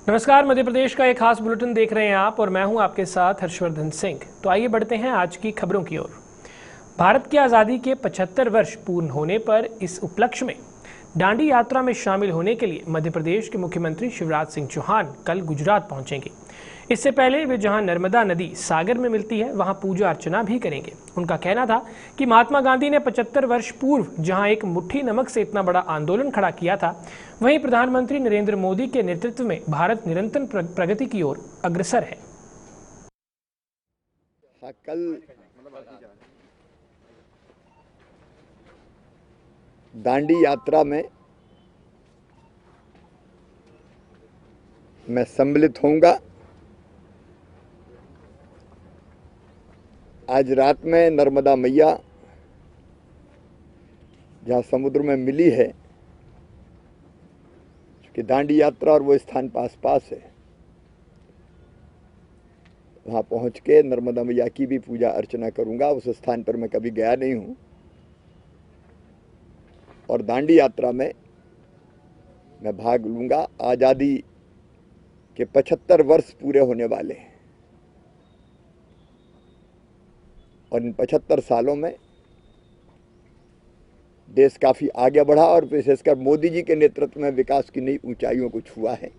नमस्कार, मध्य प्रदेश का एक खास बुलेटिन देख रहे हैं आप और मैं हूं आपके साथ हर्षवर्धन सिंह। तो आइए बढ़ते हैं आज की खबरों की ओर। भारत की आज़ादी के 75 वर्ष पूर्ण होने पर इस उपलक्ष्य में दांडी यात्रा में शामिल होने के लिए मध्य प्रदेश के मुख्यमंत्री शिवराज सिंह चौहान कल गुजरात पहुंचेंगे। इससे पहले वे जहां नर्मदा नदी सागर में मिलती है वहां पूजा अर्चना भी करेंगे। उनका कहना था कि महात्मा गांधी ने 75 वर्ष पूर्व जहां एक मुट्ठी नमक से इतना बड़ा आंदोलन खड़ा किया था, वहीं प्रधानमंत्री नरेंद्र मोदी के नेतृत्व में भारत निरंतर प्रगति की ओर अग्रसर है। कल दांडी यात्रा में मैं सम्मिलित होऊंगा। आज रात में नर्मदा मैया जहाँ समुद्र में मिली है, कि दांडी यात्रा और वो स्थान पास पास है, वहाँ पहुँच के नर्मदा मैया की भी पूजा अर्चना करूँगा। उस स्थान पर मैं कभी गया नहीं हूँ और दांडी यात्रा में मैं भाग लूँगा। आज़ादी के 75 वर्ष पूरे होने वाले हैं और इन 75 सालों में देश काफ़ी आगे बढ़ा और विशेषकर मोदी जी के नेतृत्व में विकास की नई ऊंचाइयों को छुआ है।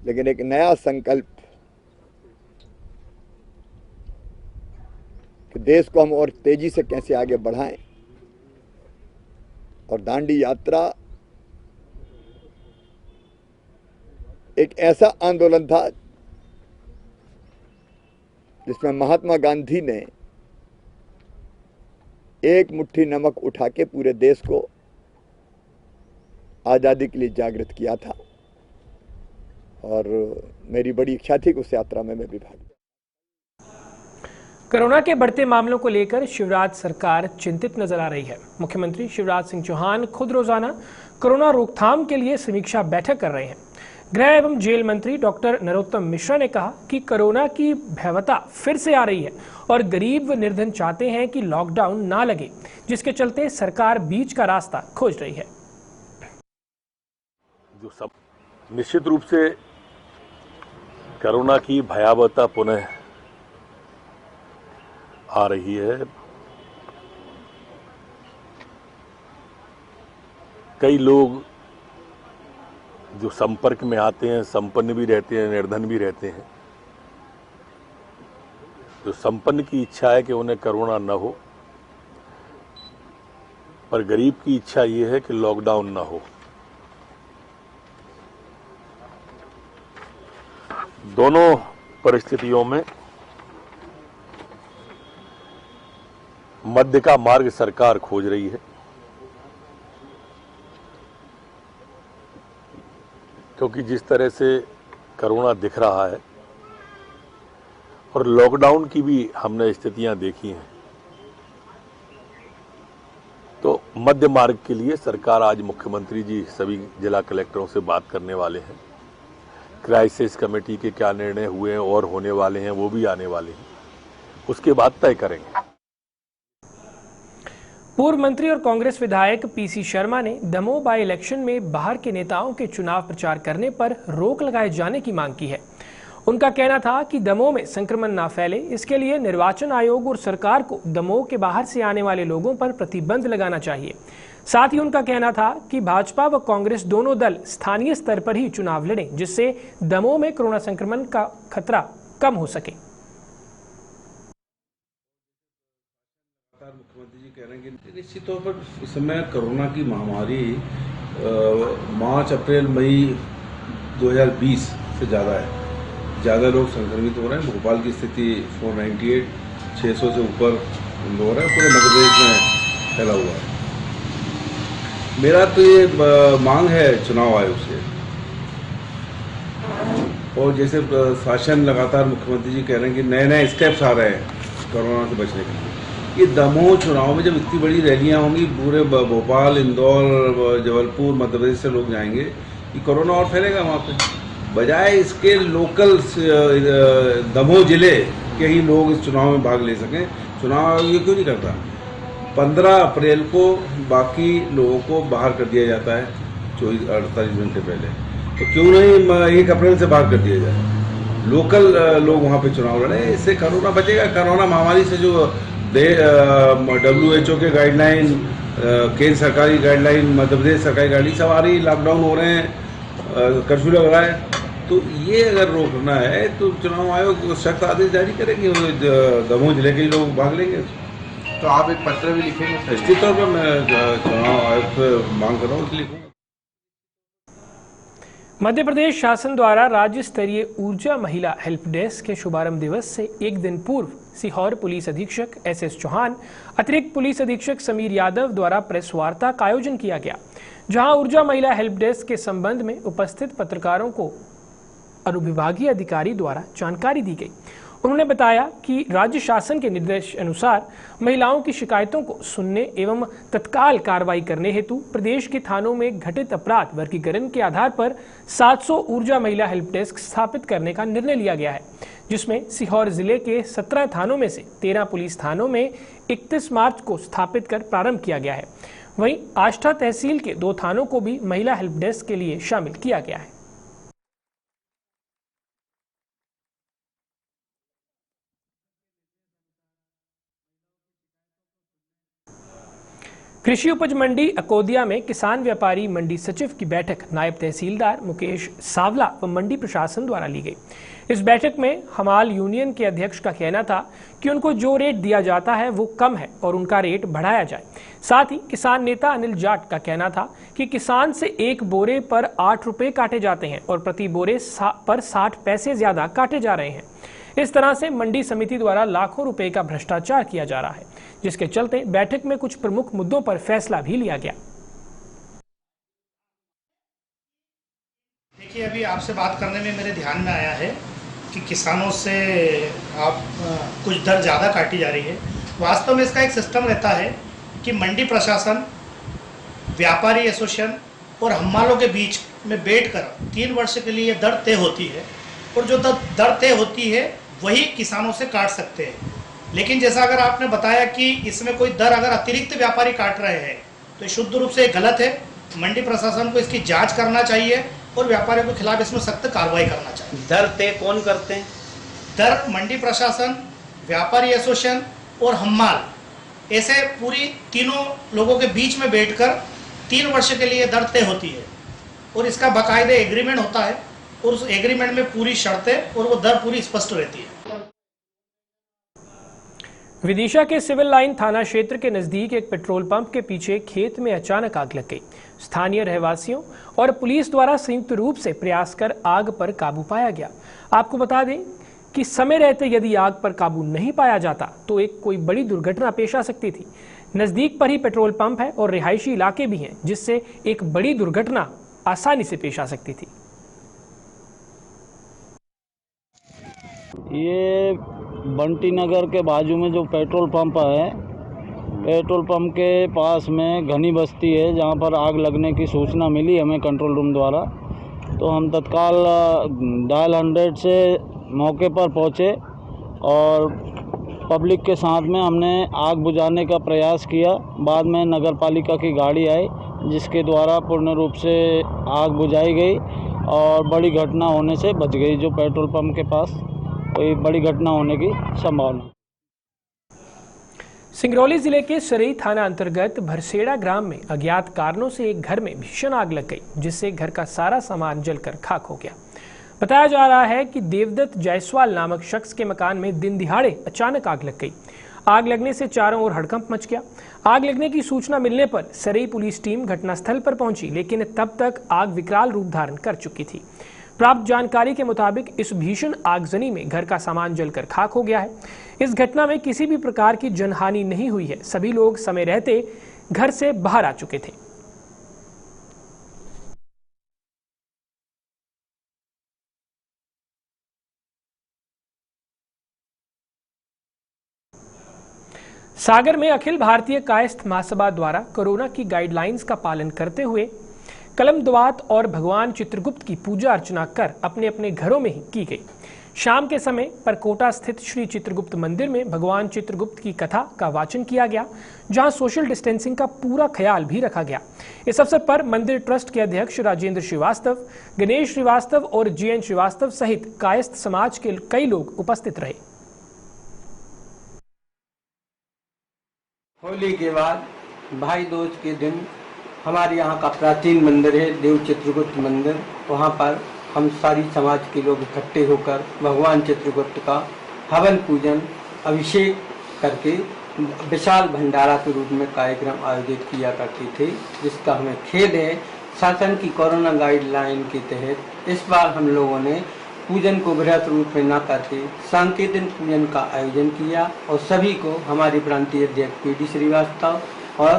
लेकिन एक नया संकल्प कि देश को हम और तेजी से कैसे आगे बढ़ाएं, और दांडी यात्रा एक ऐसा आंदोलन था जिसमें महात्मा गांधी ने एक मुट्ठी नमक उठा के पूरे देश को आज़ादी के लिए जागृत किया था और मेरी बड़ी इच्छा थी कि उस यात्रा में मैं भी भाग लूं। कोरोना के बढ़ते मामलों को लेकर शिवराज सरकार चिंतित नजर आ रही है। मुख्यमंत्री शिवराज सिंह चौहान खुद रोजाना कोरोना रोकथाम के लिए समीक्षा बैठक कर रहे हैं। गृह एवं जेल मंत्री डॉक्टर नरोत्तम मिश्रा ने कहा कि कोरोना की भयावहता फिर से आ रही है और गरीब व निर्धन चाहते हैं कि लॉकडाउन ना लगे, जिसके चलते सरकार बीच का रास्ता खोज रही है। जो सब निश्चित रूप से कोरोना की भयावहता पुनः आ रही है। कई लोग जो संपर्क में आते हैं, संपन्न भी रहते हैं, निर्धन भी रहते हैं। जो संपन्न की इच्छा है कि उन्हें कोरोना न हो, पर गरीब की इच्छा ये है कि लॉकडाउन न हो। दोनों परिस्थितियों में मध्य का मार्ग सरकार खोज रही है, क्योंकि जिस तरह से कोरोना दिख रहा है और लॉकडाउन की भी हमने स्थितियां देखी हैं, तो मध्य मार्ग के लिए सरकार आज मुख्यमंत्री जी सभी जिला कलेक्टरों से बात करने वाले हैं। क्राइसिस कमेटी के क्या निर्णय हुए हैं और होने वाले हैं वो भी आने वाले हैं, उसके बाद तय करेंगे। पूर्व मंत्री और कांग्रेस विधायक पीसी शर्मा ने दमोह बाई इलेक्शन में बाहर के नेताओं के चुनाव प्रचार करने पर रोक लगाए जाने की मांग की है। उनका कहना था कि दमोह में संक्रमण ना फैले, इसके लिए निर्वाचन आयोग और सरकार को दमोह के बाहर से आने वाले लोगों पर प्रतिबंध लगाना चाहिए। साथ ही उनका कहना था कि भाजपा व कांग्रेस दोनों दल स्थानीय स्तर पर ही चुनाव लड़ें, जिससे दमोह में कोरोना संक्रमण का खतरा कम हो सके। मुख्यमंत्री जी कह रहे हैं कि निश्चित तौर पर इस समय कोरोना की महामारी मार्च, अप्रैल, मई 2020 से ज़्यादा है। ज़्यादा लोग संक्रमित हो रहे हैं। भोपाल की स्थिति 498, 600 से ऊपर हो रहा है। पूरे मध्य प्रदेश में फैला हुआ है। मेरा तो ये मांग है चुनाव आयोग से, और जैसे शासन लगातार मुख्यमंत्री जी कह रहे हैं कि नए नए स्टेप्स आ रहे हैं कोरोना से बचने के लिए। ये दमोह चुनाव में जब इतनी बड़ी रैलियां होंगी, पूरे भोपाल, इंदौर, जबलपुर, मध्य प्रदेश से लोग जाएंगे, ये कोरोना और फैलेगा वहाँ पे। बजाय इसके लोकल दमोह जिले के ही लोग इस चुनाव में भाग ले सकें, चुनाव ये क्यों नहीं करता? 15 अप्रैल को बाकी लोगों को बाहर कर दिया जाता है 48 घंटे पहले। तो क्यों नहीं 1 अप्रैल से बाहर कर दिया जाए, लोकल लोग वहाँ पे चुनाव लड़े, इससे कोरोना बचेगा। कोरोना महामारी से जो WHO के गाइडलाइन, केंद्र सरकारी गाइडलाइन, मध्य प्रदेश सरकारी गाइडलाइन सब आ रही, लॉकडाउन हो रहे हैं, कर्फ्यू लग रहा है, तो ये अगर रोकना है तो चुनाव आयोग सख्त आदेश जारी करेंगे, दमोह जिले के लोग भाग लेंगे। तो आप एक पत्र भी लिखेंगे? निश्चित तौर पर मैं चुनाव आयोग से मांग कर रहा हूँ, लिखूंगा। मध्य प्रदेश शासन द्वारा राज्य स्तरीय ऊर्जा महिला हेल्प डेस्क के शुभारंभ दिवस से एक दिन पूर्व सीहोर पुलिस अधीक्षक SS चौहान, अतिरिक्त पुलिस अधीक्षक समीर यादव द्वारा प्रेस वार्ता का आयोजन किया गया, जहां ऊर्जा महिला हेल्प डेस्क के संबंध में उपस्थित पत्रकारों को अनुविभागीय अधिकारी द्वारा जानकारी दी गई। उन्होंने बताया कि राज्य शासन के निर्देश अनुसार महिलाओं की शिकायतों को सुनने एवं तत्काल कार्रवाई करने हेतु प्रदेश के थानों में घटित अपराध वर्गीकरण के आधार पर 700 ऊर्जा महिला हेल्प डेस्क स्थापित करने का निर्णय लिया गया है, जिसमें सीहोर जिले के 17 थानों में से 13 पुलिस थानों में 31 मार्च को स्थापित कर प्रारंभ किया गया है। वहीं आष्टा तहसील के 2 थानों को भी महिला हेल्प डेस्क के लिए शामिल किया गया है। कृषि उपज मंडी अकोदिया में किसान व्यापारी मंडी सचिव की बैठक नायब तहसीलदार मुकेश सावला व मंडी प्रशासन द्वारा ली गई। इस बैठक में हमाल यूनियन के अध्यक्ष का कहना था कि उनको जो रेट दिया जाता है वो कम है और उनका रेट बढ़ाया जाए। साथ ही किसान नेता अनिल जाट का कहना था कि किसान से एक बोरे पर 8 रुपए काटे जाते हैं और प्रति बोरे पर 60 पैसे ज्यादा काटे जा रहे हैं। इस तरह से मंडी समिति द्वारा लाखों रुपए का भ्रष्टाचार किया जा रहा है, जिसके चलते बैठक में कुछ प्रमुख मुद्दों पर फैसला भी लिया गया। देखिए, अभी आपसे बात करने में मेरे ध्यान में आया है कि किसानों से आप कुछ दर ज़्यादा काटी जा रही है। वास्तव में इसका एक सिस्टम रहता है कि मंडी प्रशासन, व्यापारी एसोसिएशन और हम्मालों के बीच में बैठकर 3 वर्ष के लिए दर तय होती है और जो दर तय होती है वही किसानों से काट सकते हैं। लेकिन जैसा अगर आपने बताया कि इसमें कोई दर अगर अतिरिक्त व्यापारी काट रहे हैं तो शुद्ध रूप से गलत है। मंडी प्रशासन को इसकी जांच करना चाहिए और व्यापारियों के खिलाफ इसमें सख्त कार्रवाई करना चाहिए। दर तय कौन करते हैं? दर मंडी प्रशासन, व्यापारी एसोसिएशन और हम्माल, ऐसे पूरी तीनों लोगों के बीच में बैठकर 3 वर्ष के लिए दर तय होती है और इसका बाकायदे एग्रीमेंट होता है और उस एग्रीमेंट में पूरी शर्तें और वो दर पूरी स्पष्ट रहती है। विदिशा के सिविल लाइन थाना क्षेत्र के नजदीक एक पेट्रोल पंप के पीछे खेत में अचानक आग लग गई। स्थानीय रहवासियों और पुलिस द्वारा संयुक्त रूप से प्रयास कर आग पर काबू पाया गया। आपको बता दें कि समय रहते यदि आग पर काबू नहीं पाया जाता तो एक कोई बड़ी दुर्घटना पेश आ सकती थी। नजदीक पर ही पेट्रोल पंप है और रिहायशी इलाके भी हैं, जिससे एक बड़ी दुर्घटना आसानी से पेश आ सकती थी। ये बंटी नगर के बाजू में जो पेट्रोल पंप है, पेट्रोल पंप के पास में घनी बस्ती है जहाँ पर आग लगने की सूचना मिली हमें कंट्रोल रूम द्वारा। तो हम तत्काल डायल 100 से मौके पर पहुँचे और पब्लिक के साथ में हमने आग बुझाने का प्रयास किया। बाद में नगर पालिका की गाड़ी आई जिसके द्वारा पूर्ण रूप से आग बुझाई गई और बड़ी घटना होने से बच गई। जो पेट्रोल पंप के पास कोई बड़ी घटना होने की संभावना। सिंगरौली जिले के सरई थाना अंतर्गत भरसेड़ा ग्राम में अज्ञात कारणों से एक घर में भीषण आग लग गई, जिससे घर का सारा सामान जलकर खाक हो गया। बताया जा रहा है कि देवदत्त जायसवाल नामक शख्स के मकान में दिन दिहाड़े अचानक आग लग गई। आग लगने से चारों ओर हड़कंप मच गया। आग लगने की सूचना मिलने पर सरई पुलिस टीम घटनास्थल पर पहुंची, लेकिन तब तक आग विकराल रूप धारण कर चुकी थी। प्राप्त जानकारी के मुताबिक इस भीषण आगजनी में घर का सामान जलकर खाक हो गया है। इस घटना में किसी भी प्रकार की जनहानि नहीं हुई है। सभी लोग समय रहते घर से बाहर आ चुके थे। सागर में अखिल भारतीय कायस्थ महासभा द्वारा कोरोना की गाइडलाइंस का पालन करते हुए कलमद्वात और भगवान चित्रगुप्त की पूजा अर्चना कर अपने अपने घरों में ही की गई। शाम के समय परकोटा स्थित श्री चित्रगुप्त मंदिर में भगवान चित्रगुप्त की कथा का वाचन किया गया, जहां सोशल डिस्टेंसिंग का पूरा ख्याल भी रखा गया। इस अवसर पर मंदिर ट्रस्ट के अध्यक्ष राजेंद्र श्रीवास्तव, गणेश श्रीवास्तव और जीएन श्रीवास्तव सहित कायस्थ समाज के कई लोग उपस्थित रहे। होली के बाद भाई दूज के दिन हमारे यहाँ का प्राचीन मंदिर है देव चित्रगुप्त मंदिर। वहाँ पर हम सारी समाज के लोग इकट्ठे होकर भगवान चित्रगुप्त का हवन पूजन अभिषेक करके विशाल भंडारा के रूप में कार्यक्रम आयोजित किया करते थे, जिसका हमें खेद है शासन की कोरोना गाइडलाइन के तहत इस बार हम लोगों ने पूजन को बृहत रूप में न करके सांकेतिक पूजन का आयोजन किया और सभी को हमारे प्रांतीय अध्यक्ष पीडी श्रीवास्तव और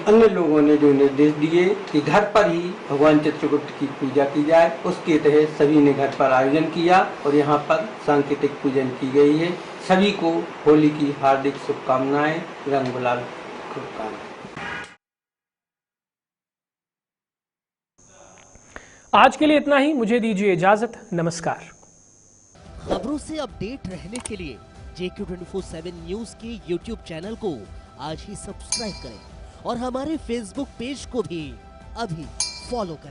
अन्य लोगों ने जो निर्देश दिए कि घर पर ही भगवान चित्रगुप्त की पूजा की जाए, उसके तहत सभी ने घर पर आयोजन किया और यहाँ पर सांकेतिक पूजन की गई है। सभी को होली की हार्दिक शुभकामनाएं, रंग गुलाल शुभकामनाएं। आज के लिए इतना ही, मुझे दीजिए इजाजत। नमस्कार। खबरों से अपडेट रहने के लिए JQ24/7 न्यूज के YouTube चैनल को आज ही सब्सक्राइब करें और हमारे Facebook पेज को भी अभी फॉलो करें।